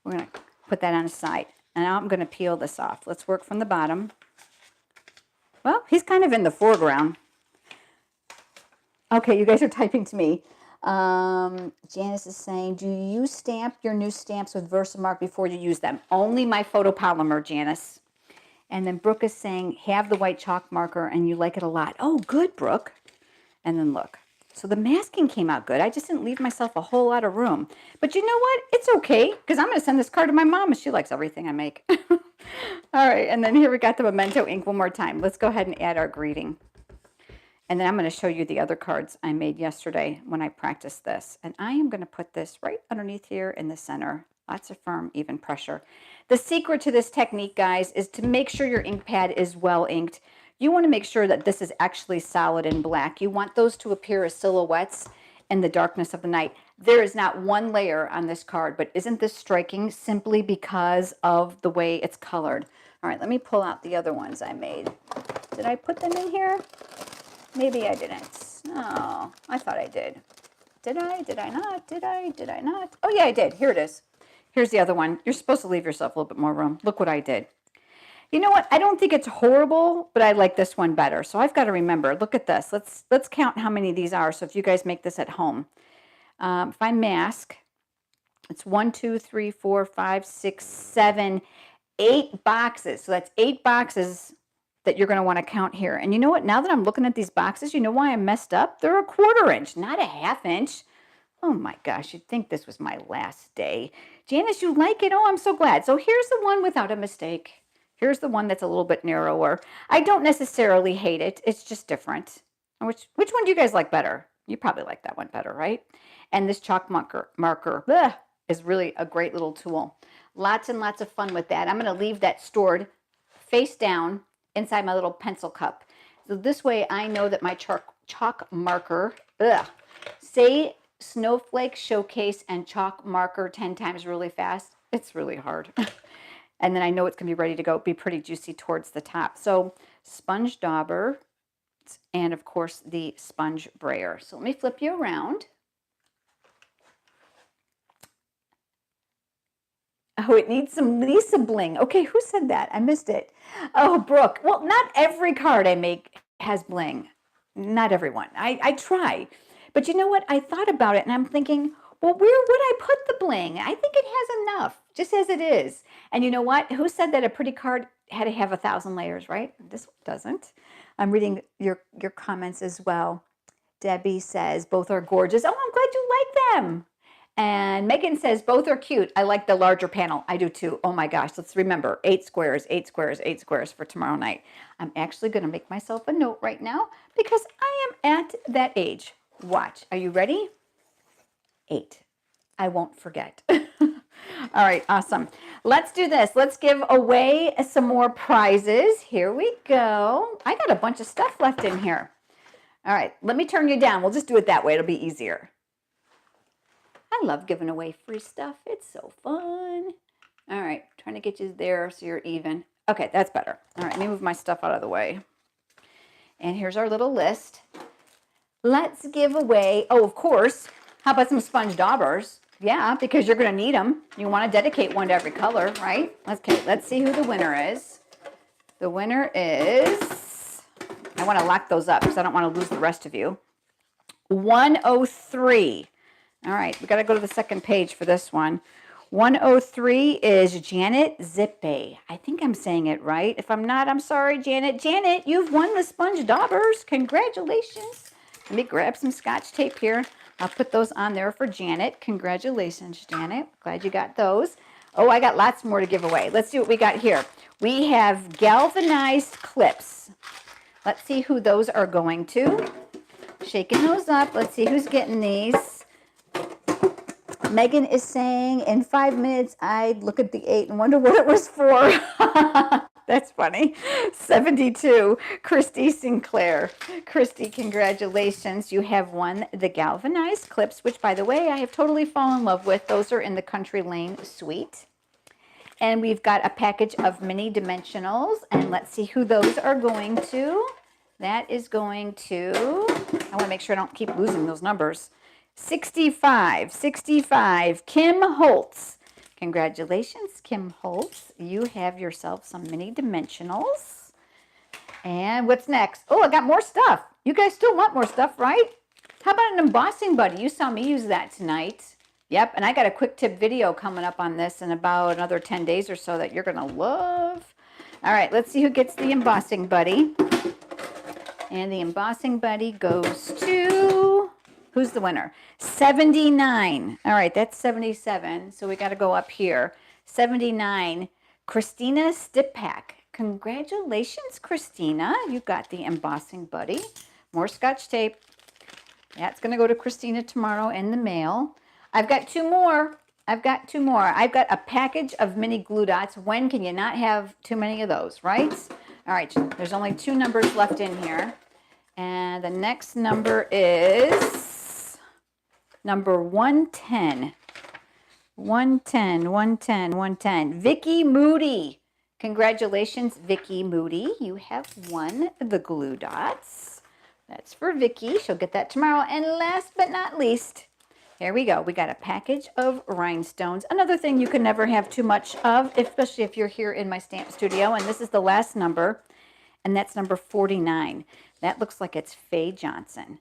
We're going to put that on the side. And now I'm going to peel this off. Let's work from the bottom. Well, he's kind of in the foreground. Okay, you guys are typing to me. Janice is saying, do you stamp your new stamps with Versamark before you use them? Only my photopolymer, Janice. And then Brooke is saying, have the white chalk marker and you like it a lot. Oh, good, Brooke. And then look. So the masking came out good. I just didn't leave myself a whole lot of room. But you know what? It's okay because I'm going to send this card to my mom and she likes everything I make. All right, and then here we got the Memento ink one more time. Let's go ahead and add our greeting. And then I'm going to show you the other cards I made yesterday when I practiced this. And I am going to put this right underneath here in the center. Lots of firm, even pressure. The secret to this technique, guys, is to make sure your ink pad is well inked. You want to make sure that this is actually solid and black. You want those to appear as silhouettes in the darkness of the night. There is not one layer on this card, but isn't this striking simply because of the way it's colored? All right, let me pull out the other ones I made. Did I put them in here? Maybe I didn't. Oh, I thought I did. Did I? Did I not? Did I? Did I not? Oh, yeah, I did. Here it is. Here's the other one. You're supposed to leave yourself a little bit more room. Look what I did. You know what? I don't think it's horrible, but I like this one better. So I've got to remember, look at this. Let's count how many of these are. So if you guys make this at home. If I mask, it's 1, 2, 3, 4, 5, 6, 7, 8 boxes. So that's 8 boxes that you're going to want to count here. And you know what? Now that I'm looking at these boxes, you know why I messed up? They're 1/4 inch, not a 1/2 inch. Oh my gosh, you'd think this was my last day. Janice, you like it? Oh, I'm so glad. So here's the one without a mistake. Here's the one that's a little bit narrower. I don't necessarily hate it. It's just different. Which one do you guys like better? You probably like that one better, right? And this chalk marker is really a great little tool. Lots and lots of fun with that. I'm going to leave that stored face down inside my little pencil cup. So this way I know that my chalk marker, say snowflake showcase and chalk marker 10 times really fast. It's really hard. And then I know it's going to be ready to go, be pretty juicy towards the top. So sponge dauber and of course the sponge brayer. So let me flip you around. Oh, it needs some Lisa bling. Okay, who said that? I missed it. Oh, Brooke. Well, not every card I make has bling. Not everyone. I try. But you know what? I thought about it and I'm thinking, well, where would I put the bling? I think it has enough, just as it is. And you know what? Who said that a pretty card had to have 1,000 layers, right? This one doesn't. I'm reading your comments as well. Debbie says, both are gorgeous. Oh, I'm glad you like them. And Megan says both are cute. I like the larger panel. I do too. Oh my gosh, let's remember 8 squares, 8 squares, 8 squares for tomorrow night. I'm actually going to make myself a note right now because I am at that age. Watch. Are you ready? 8. I won't forget. All right, awesome. Let's do this. Let's give away some more prizes. Here we go. I got a bunch of stuff left in here. All right, let me turn you down. We'll just do it that way. It'll be easier. I love giving away free stuff. It's so fun. All right, trying to get you there so you're even. Okay, that's better. All right, let me move my stuff out of the way. And here's our little list. Let's give away, oh, of course, how about some sponge daubers? Yeah, because you're going to need them. You want to dedicate one to every color, right? Okay, let's see who the winner is. The winner is, I want to lock those up because I don't want to lose the rest of you. 103. All right, we got to go to the second page for this one. 103 is Janet Zippe. I think I'm saying it right. If I'm not, I'm sorry, Janet. Janet, you've won the sponge daubers. Congratulations. Let me grab some Scotch tape here. I'll put those on there for Janet. Congratulations, Janet. Glad you got those. Oh, I got lots more to give away. Let's see what we got here. We have galvanized clips. Let's see who those are going to. Shaking those up. Let's see who's getting these. Megan is saying, in 5 minutes, I'd look at the 8 and wonder what it was for. That's funny. 72, Christy Sinclair. Christy, congratulations. You have won the galvanized clips, which, by the way, I have totally fallen in love with. Those are in the Country Lane suite. And we've got a package of mini dimensionals. And let's see who those are going to. That is going to, I want to make sure I don't keep losing those numbers. 65, Kim Holtz. Congratulations, Kim Holtz. You have yourself some mini dimensionals. And what's next? Oh, I got more stuff. You guys still want more stuff, right? How about an embossing buddy? You saw me use that tonight. Yep, and I got a quick tip video coming up on this in about another 10 days or so that you're going to love. All right, let's see who gets the embossing buddy. And the embossing buddy goes to, who's the winner? 79. All right, that's 77. So we got to go up here. 79, Christina Stipak. Congratulations, Christina. You got the embossing buddy. More Scotch tape. That's going to go to Christina tomorrow in the mail. I've got 2 more. I've got a package of mini glue dots. When can you not have too many of those, right? All right, there's only 2 numbers left in here. And the next number is number 110. 110. Vicki Moody. Congratulations, Vicki Moody. You have won the glue dots. That's for Vicki. She'll get that tomorrow. And last but not least, here we go. We got a package of rhinestones. Another thing you can never have too much of, especially if you're here in my stamp studio. And this is the last number, and that's number 49. That looks like it's Faye Johnson.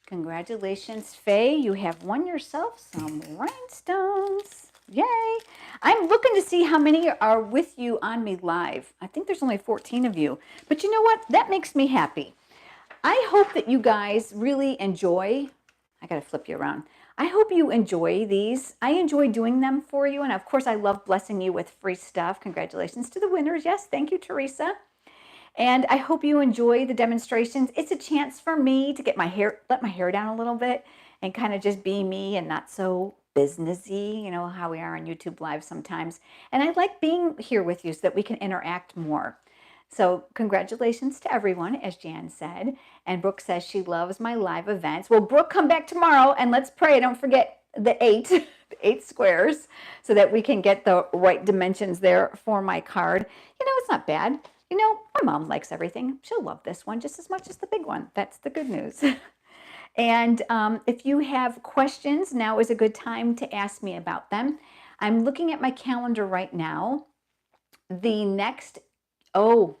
Congratulations, Faye. You have won yourself some rhinestones. Yay. I'm looking to see how many are with you on me live. I think there's only 14 of you. But you know what? That makes me happy. I hope that you guys really enjoy. I got to flip you around. I hope you enjoy these. I enjoy doing them for you. And of course, I love blessing you with free stuff. Congratulations to the winners. Yes, thank you, Teresa. And I hope you enjoy the demonstrations. It's a chance for me to get let my hair down a little bit and kind of just be me and not so businessy, you know, how we are on YouTube Live sometimes. And I like being here with you so that we can interact more. So congratulations to everyone, as Jan said. And Brooke says she loves my live events. Well, Brooke, come back tomorrow and let's pray. Don't forget the 8, the 8 squares, so that we can get the right dimensions there for my card. You know, it's not bad. You know, my mom likes everything. She'll love this one just as much as the big one. That's the good news. And if you have questions, now is a good time to ask me about them. I'm looking at my calendar right now. The next, oh,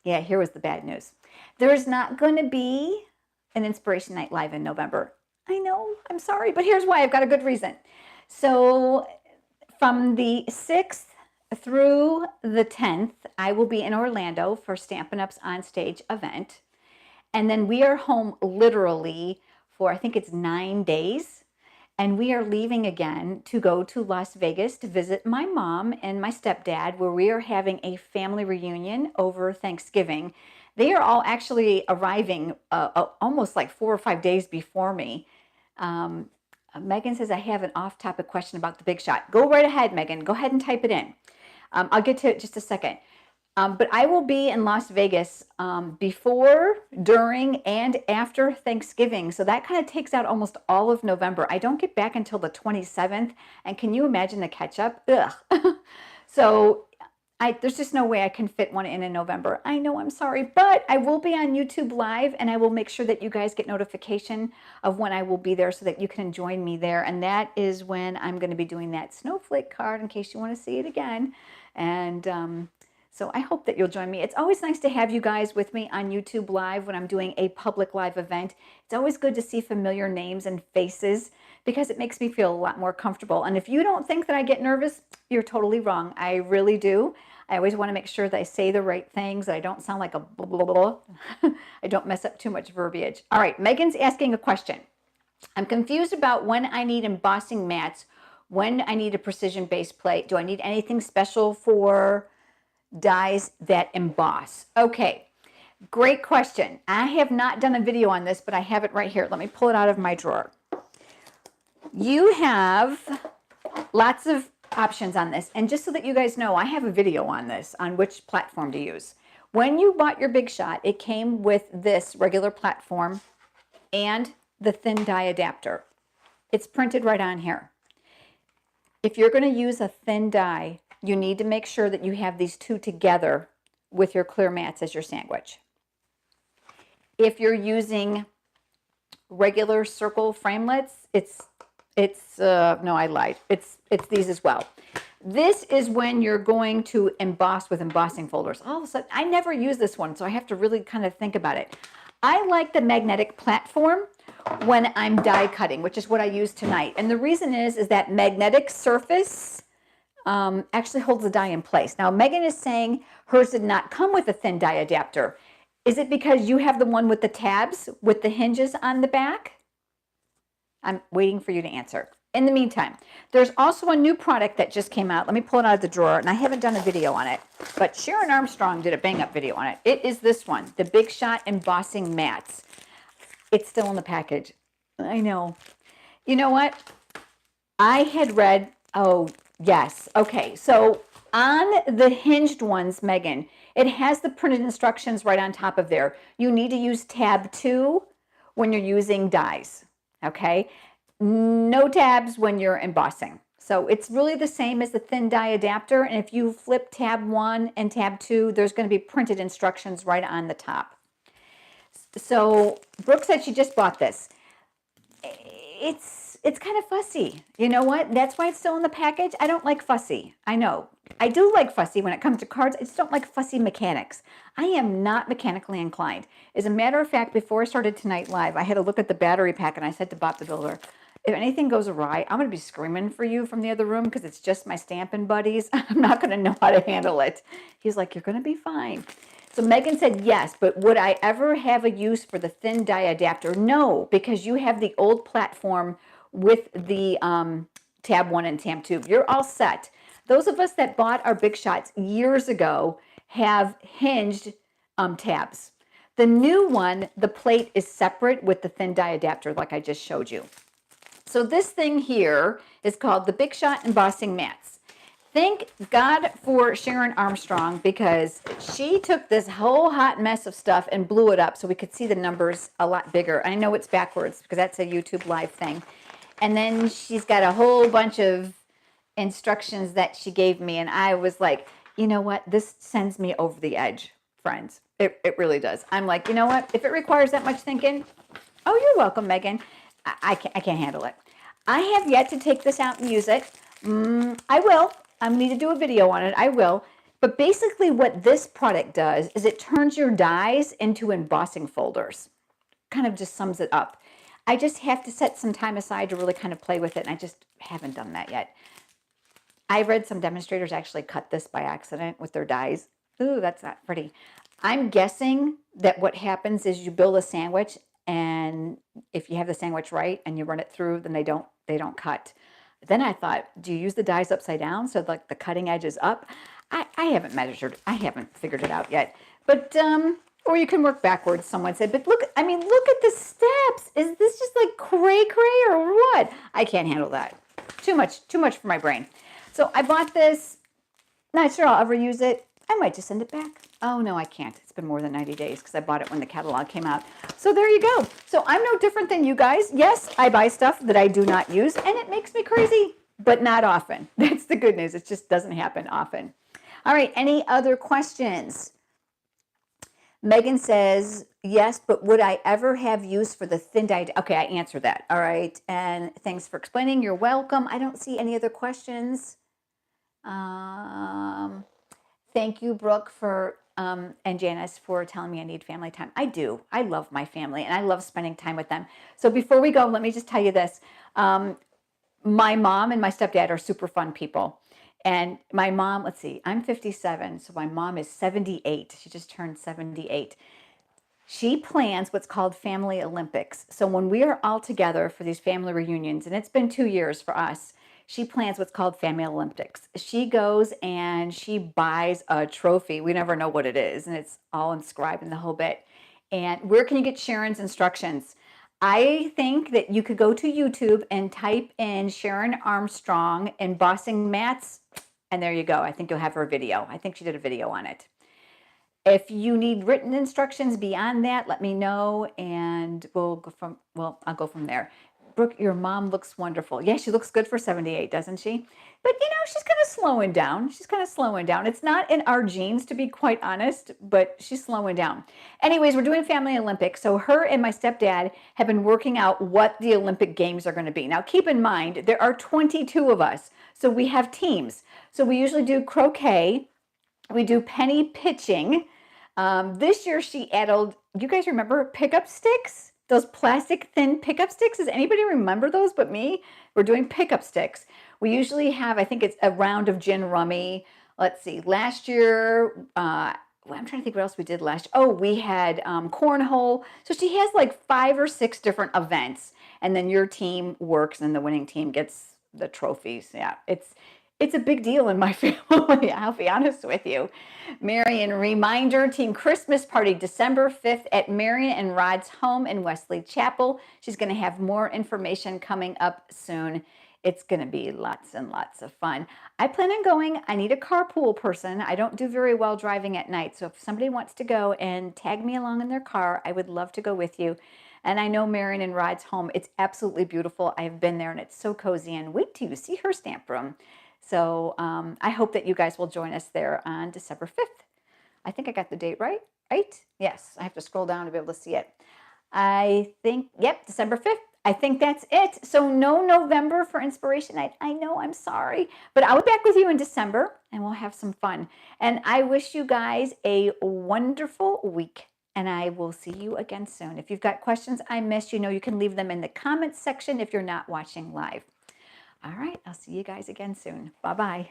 yeah, here was the bad news. There's not going to be an Inspiration Night Live in November. I know, I'm sorry, but here's why. I've got a good reason. So from the 6th through the 10th, I will be in Orlando for Stampin' Up's On Stage event. And then we are home literally for, I think it's 9 days. and we are leaving again to go to Las Vegas to visit my mom and my stepdad, where we are having a family reunion over Thanksgiving. They are all actually arriving almost like 4 or 5 days before me. Um, Megan says, I have an off-topic question about the Big Shot. Go right ahead, Megan. Go ahead and type it in. I'll get to it in just a second. But I will be in Las Vegas before, during, and after Thanksgiving. So that kind of takes out almost all of November. I don't get back until the 27th. And can you imagine the catch up? Ugh. So there's just no way I can fit one in November. I know, I'm sorry, but I will be on YouTube Live, and I will make sure that you guys get notification of when I will be there so that you can join me there. And that is when I'm going to be doing that snowflake card in case you want to see it again. And so I hope that you'll join me. It's always nice to have you guys with me on YouTube Live when I'm doing a public live event. It's always good to see familiar names and faces because it makes me feel a lot more comfortable. And if you don't think that I get nervous, you're totally wrong. I really do. I always want to make sure that I say the right things, that I don't sound like a blah, blah, blah. I don't mess up too much verbiage. All right, Megan's asking a question. I'm confused about when I need embossing mats, when I need a precision base plate. Do I need anything special for dies that emboss? Okay, great question. I have not done a video on this, but I have it right here. Let me pull it out of my drawer. You have lots of options on this, and just so that you guys know, I have a video on this, on which platform to use. When you bought your Big Shot, it came with this regular platform and the thin die adapter. It's printed right on here. If you're going to use a thin die, you need to make sure that you have these two together with your clear mats as your sandwich. If you're using regular circle framelits, no, I lied. It's these as well. This is when you're going to emboss with embossing folders. All of a sudden, I never use this one, so I have to really kind of think about it. I like the magnetic platform when I'm die cutting, which is what I use tonight. And the reason is that magnetic surface actually holds the die in place. Now, Megan is saying hers did not come with a thin die adapter. Is it because you have the one with the tabs, with the hinges on the back? I'm waiting for you to answer. In the meantime, there's also a new product that just came out. Let me pull it out of the drawer, and I haven't done a video on it, but Sharon Armstrong did a bang-up video on it. It is this one, the Big Shot Embossing Mats. It's still in the package. I know. You know what? I had read, oh, yes. Okay, so on the hinged ones, Megan, it has the printed instructions right on top of there. You need to use tab 2 when you're using dies, okay? No tabs when you're embossing. So it's really the same as the thin die adapter, and if you flip tab 1 and tab 2, there's going to be printed instructions right on the top. So Brooke said she just bought this. It's kind of fussy. You know what? That's why it's still in the package. I don't like fussy. I know. I do like fussy when it comes to cards. I just don't like fussy mechanics. I am not mechanically inclined. As a matter of fact, before I started Tonight Live, I had to look at the battery pack, and I said to Bob the Builder, if anything goes awry, I'm going to be screaming for you from the other room because it's just my Stampin' buddies. I'm not going to know how to handle it. He's like, you're going to be fine. So Megan said yes, but would I ever have a use for the thin die adapter? No, because you have the old platform with the tab 1 and tab 2. You're all set. Those of us that bought our Big Shots years ago have hinged tabs. The new one, the plate is separate with the thin die adapter like I just showed you. So this thing here is called the Big Shot Embossing Mats. Thank God for Sharon Armstrong because she took this whole hot mess of stuff and blew it up so we could see the numbers a lot bigger. I know it's backwards because that's a YouTube live thing. And then she's got a whole bunch of instructions that she gave me, and I was like, you know what? This sends me over the edge, friends. It really does. I'm like, you know what? If it requires that much thinking, oh, you're welcome, Megan. I can't handle it. I have yet to take this out and use it. I will. I need to do a video on it. I will. But basically what this product does is it turns your dies into embossing folders. Kind of just sums it up. I just have to set some time aside to really kind of play with it, and I just haven't done that yet. I read some demonstrators actually cut this by accident with their dies. Ooh, that's not pretty. I'm guessing that what happens is you build a sandwich, and if you have the sandwich right and you run it through, then they don't don't cut. Then I thought, do you use the dies upside down so like the cutting edge is up? I haven't measured, I haven't figured it out yet. But or you can work backwards, someone said. But look, I mean, look at the steps. Is this just like cray or what? I can't handle that. Too much for my brain. So I bought this. Not sure I'll ever use it. I might just send it back. Oh, no, I can't. It's been more than 90 days because I bought it when the catalog came out. So there you go. So I'm no different than you guys. Yes, I buy stuff that I do not use, and it makes me crazy, but not often. That's the good news. It just doesn't happen often. All right, any other questions? Megan says, yes, but would I ever have use for the thin dye? Okay, I answered that. All right, and thanks for explaining. You're welcome. I don't see any other questions. Thank you, Brooke, for and Janice for telling me I need family time. I do. I love my family, and I love spending time with them. So before we go, let me just tell you this. My mom and my stepdad are super fun people. And my mom, let's see, I'm 57, so my mom is 78. She just turned 78. She plans what's called Family Olympics. So when we are all together for these family reunions, and it's been 2 years for us, she plans what's called Family Olympics. She goes and she buys a trophy. We never know what it is, and it's all inscribed in the whole bit. And where can you get Sharon's instructions? I think that you could go to YouTube and type in Sharon Armstrong and bossing mats, and there you go. I think you'll have her video. I think she did a video on it. If you need written instructions beyond that, let me know, and I'll go from there. Brooke, your mom looks wonderful. Yeah, she looks good for 78, doesn't she? But she's kind of slowing down. She's kind of slowing down. It's not in our genes, to be quite honest, but she's slowing down. Anyways, we're doing Family Olympics. So her and my stepdad have been working out what the Olympic Games are going to be. Now, keep in mind, there are 22 of us. So we have teams. So we usually do croquet. We do penny pitching. This year she added, you guys remember pickup sticks? Those plastic thin pickup sticks? Does anybody remember those but me? We're doing pickup sticks. We usually have, I think it's a round of gin rummy. Let's see, last year, I'm trying to think what else we did last year. Oh, we had cornhole. So she has like 5 or 6 different events. And then your team works and the winning team gets the trophies. Yeah, it's a big deal in my family, I'll be honest with you. Marion, reminder, team Christmas party, December 5th at Marion and Rod's home in Wesley Chapel. She's going to have more information coming up soon. It's going to be lots and lots of fun. I plan on going. I need a carpool person. I don't do very well driving at night. So if somebody wants to go and tag me along in their car, I would love to go with you. And I know Marion and Rod's home. It's absolutely beautiful. I've been there and it's so cozy. And wait till you see her stamp room. So I hope that you guys will join us there on December 5th. I think I got the date right? Yes, I have to scroll down to be able to see it. I think, yep, December 5th. I think that's it. So no November for Inspiration Night. I know, I'm sorry. But I'll be back with you in December and we'll have some fun. And I wish you guys a wonderful week. And I will see you again soon. If you've got questions I missed, you can leave them in the comments section if you're not watching live. All right, I'll see you guys again soon. Bye-bye.